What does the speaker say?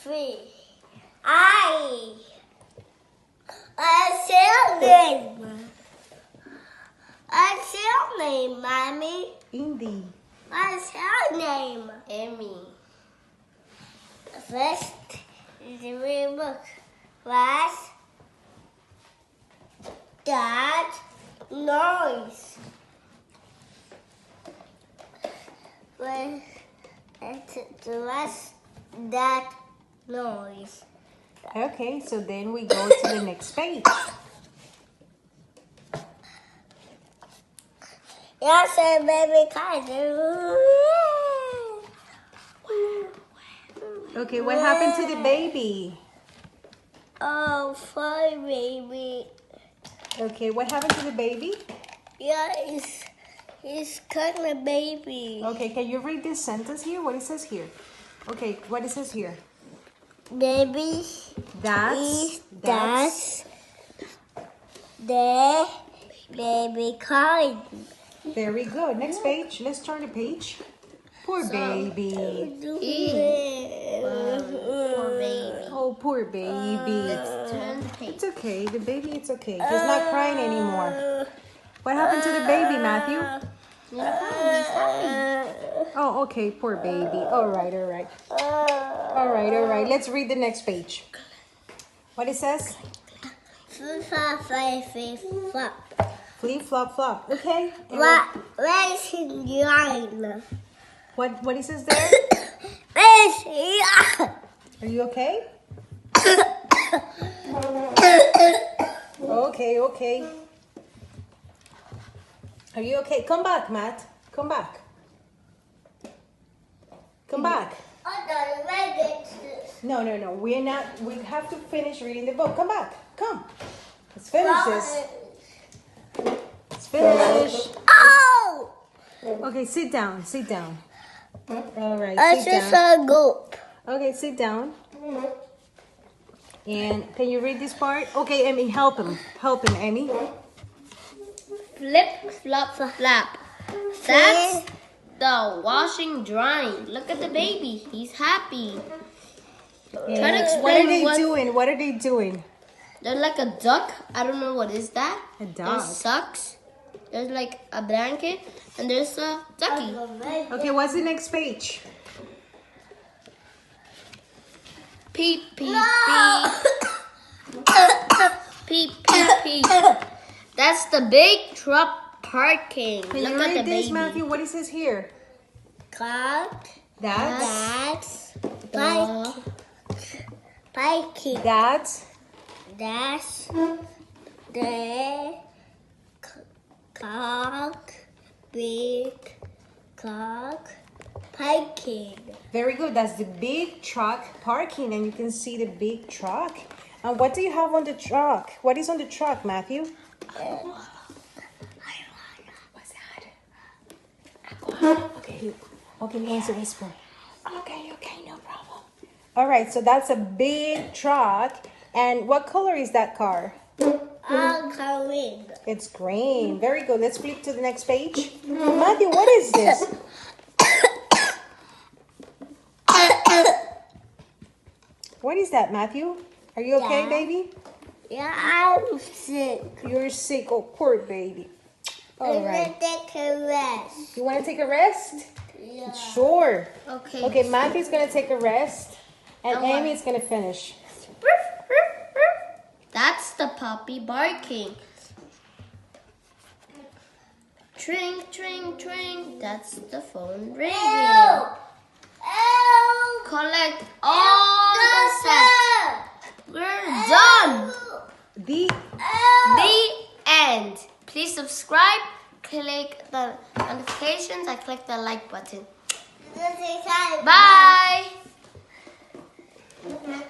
3. What's your name? What's your name, Mommy? Indy. What's your name? Emi. First, the real book was that noise. Was that noise. Okay, so then we go to the next page. Yes, baby cat. Okay, what happened to the baby? Oh, sorry, baby. Okay, what happened to the baby? Yeah, he's cutting a baby. Okay, can you read this sentence here? What it says here? Okay, what it says here? Baby, That's the baby card. Very good. Next page. Let's turn the page. Poor baby. Poor baby. Oh, poor baby. Let's turn the page. It's okay. The baby, it's okay. He's not crying anymore. What happened to the baby, Matthew? He's happy. Oh, okay. Poor baby. All right, all right. All right, all right. Let's read the next page. What it says? Flip, flop. Flip, flop, flop. Okay. Where's his line? What it says there? Where's his line? Are you okay? Okay, okay. Are you okay? Come back, Matt. Come back. Come back. No, no, no. We're not. We have to finish reading the book. Come back. Come. Let's finish this. Let's finish. Oh! Okay, sit down. Sit down. All right, It's sit just down. a goop. Okay, sit down. And can you read this part? Okay, Emmy, help him. Help him, Emmy. Flip, flop, flap. That's the washing, drying. Look at the baby. He's happy. Try to explain What are they doing? What are they doing? There's like a duck. I don't know what is that. A dog. There's socks. There's like a blanket. And there's a ducky. Okay, what's the next page? Peep, peep, peep. Peep, peep, peep. That's the big truck parking. Can Look you at read the this, baby. Matthew? What it says here? Cut. That's Biking. That's That's the cock, big cock, biking. very good. That's the big truck parking, and you can see the big truck. And what do you have on the truck? What is on the truck, Matthew? What's that? Okay, okay, answer this one. Okay, no problem. All right, so that's a big truck. And what color is that car? Green. It's green. Very good. Let's flip to the next page. Matthew, what is this? What is that, Matthew? Are you okay, Yeah. baby? Yeah, I'm sick. You're sick. Oh, poor baby. All I'm right. gonna take a rest. You want to take a rest? Yeah. Sure. Okay. Okay, Matthew's going to take a rest. And I want- Amy's going to finish. That's the puppy barking. Tring, tring, tring. That's the phone ringing. Help! Help! Collect all the sets. We're done. The The end. Please subscribe. Click the notifications. I click the like button. Bye. Bye.